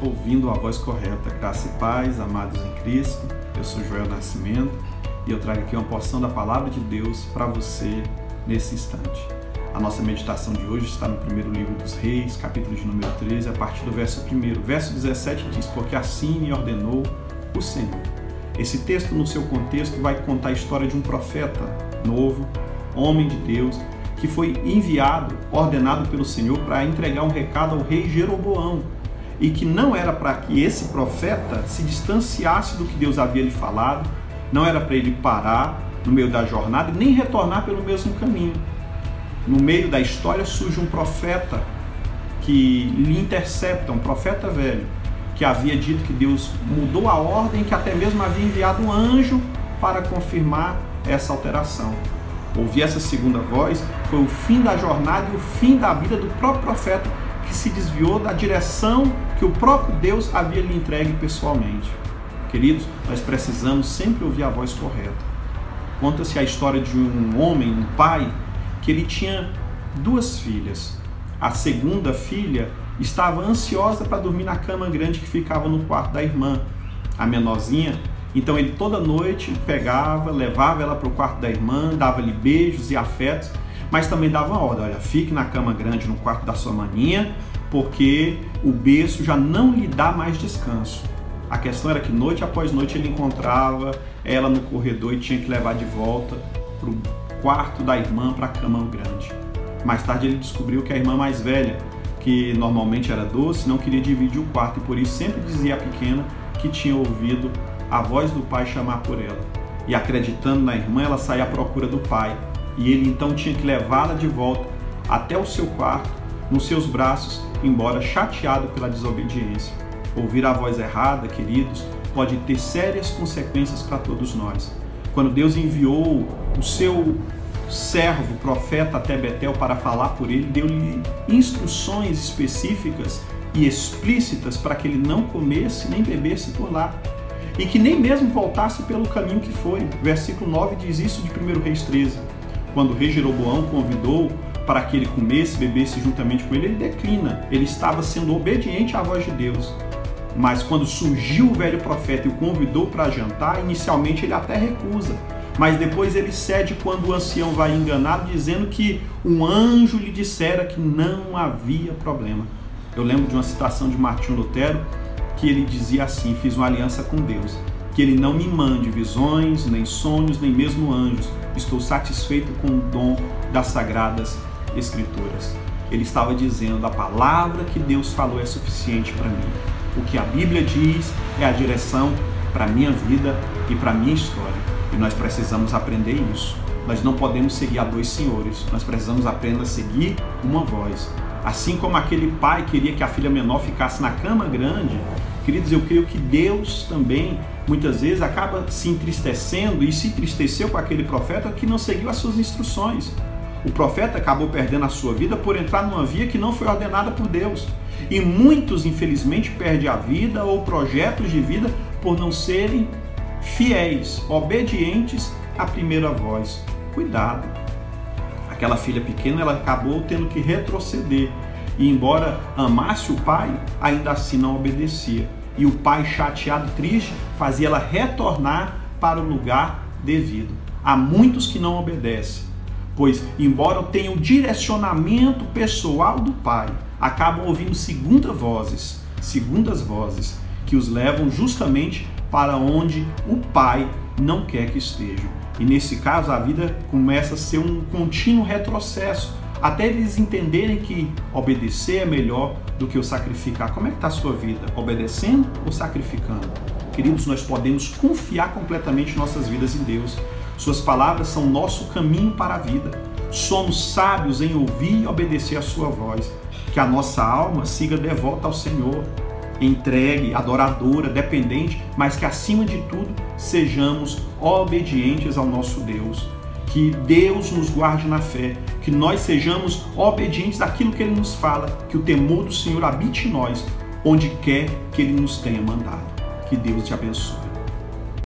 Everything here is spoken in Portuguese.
ouvindo a voz correta. Graça e paz, amados em Cristo. Eu sou Joel Nascimento e eu trago aqui uma porção da Palavra de Deus para você nesse instante. A nossa meditação de hoje está no primeiro livro dos Reis, capítulo de número 13, a partir do verso 1. Verso 17 diz: porque assim me ordenou o Senhor. Esse texto, no seu contexto, vai contar a história de um profeta novo, homem de Deus, que foi enviado, ordenado pelo Senhor para entregar um recado ao rei Jeroboão, e que não era para que esse profeta se distanciasse do que Deus havia lhe falado, não era para ele parar no meio da jornada e nem retornar pelo mesmo caminho. No meio da história surge um profeta que lhe intercepta, um profeta velho, que havia dito que Deus mudou a ordem, que até mesmo havia enviado um anjo para confirmar essa alteração. Ouvir essa segunda voz foi o fim da jornada e o fim da vida do próprio profeta, que se desviou da direção que o próprio Deus havia lhe entregue pessoalmente. Queridos, nós precisamos sempre ouvir a voz correta. Conta-se a história de um homem, um pai, que ele tinha 2 filhas. A segunda filha estava ansiosa para dormir na cama grande que ficava no quarto da irmã, a menorzinha. Então ele toda noite pegava, levava ela para o quarto da irmã, dava-lhe beijos e afetos, mas também dava uma ordem: olha, fique na cama grande no quarto da sua maninha, porque o berço já não lhe dá mais descanso. A questão era que noite após noite ele encontrava ela no corredor e tinha que levar de volta para o quarto da irmã, para a cama grande. Mais tarde ele descobriu que a irmã mais velha, que normalmente era doce, não queria dividir o quarto, e por isso sempre dizia à pequena que tinha ouvido a voz do pai chamar por ela. E acreditando na irmã, ela saía à procura do pai, e ele então tinha que levá-la de volta até o seu quarto, nos seus braços, embora chateado pela desobediência. Ouvir a voz errada, queridos, pode ter sérias consequências para todos nós. Quando Deus enviou o seu servo, o profeta, até Betel para falar por ele, deu-lhe instruções específicas e explícitas para que ele não comesse nem bebesse por lá, e que nem mesmo voltasse pelo caminho que foi. Versículo 9 diz isso de 1 Reis 13. Quando o rei Jeroboão convidou para que ele comesse, bebesse juntamente com ele, ele declina. Ele estava sendo obediente à voz de Deus. Mas quando surgiu o velho profeta e o convidou para jantar, inicialmente ele até recusa. Mas depois ele cede quando o ancião vai enganado, dizendo que um anjo lhe dissera que não havia problema. Eu lembro de uma citação de Martinho Lutero, que ele dizia assim: fiz uma aliança com Deus, que ele não me mande visões, nem sonhos, nem mesmo anjos. Estou satisfeito com o dom das Sagradas Escrituras. Ele estava dizendo: a palavra que Deus falou é suficiente para mim. O que a Bíblia diz é a direção para a minha vida e para a minha história. E nós precisamos aprender isso. Nós não podemos seguir a 2 senhores. Nós precisamos aprender a seguir uma voz. Assim como aquele pai queria que a filha menor ficasse na cama grande, queridos, eu creio que Deus também, muitas vezes, acaba se entristecendo e se entristeceu com aquele profeta que não seguiu as suas instruções. O profeta acabou perdendo a sua vida por entrar numa via que não foi ordenada por Deus. E muitos, infelizmente, perdem a vida ou projetos de vida por não serem fiéis, obedientes à primeira voz. Cuidado! Aquela filha pequena, ela acabou tendo que retroceder. E embora amasse o pai, ainda assim não obedecia. E o pai, chateado e triste, fazia ela retornar para o lugar devido. Há muitos que não obedecem, pois, embora tenham direcionamento pessoal do pai, acabam ouvindo segundas vozes, que os levam justamente para onde o pai não quer que estejam. E nesse caso a vida começa a ser um contínuo retrocesso, até eles entenderem que obedecer é melhor do que o sacrificar. Como é que está a sua vida? Obedecendo ou sacrificando? Queridos, nós podemos confiar completamente nossas vidas em Deus. Suas palavras são nosso caminho para a vida. Somos sábios em ouvir e obedecer a sua voz. Que a nossa alma siga devota ao Senhor, entregue, adoradora, dependente, mas que acima de tudo sejamos obedientes ao nosso Deus. Que Deus nos guarde na fé, que nós sejamos obedientes àquilo que Ele nos fala, que o temor do Senhor habite em nós, onde quer que Ele nos tenha mandado. Que Deus te abençoe.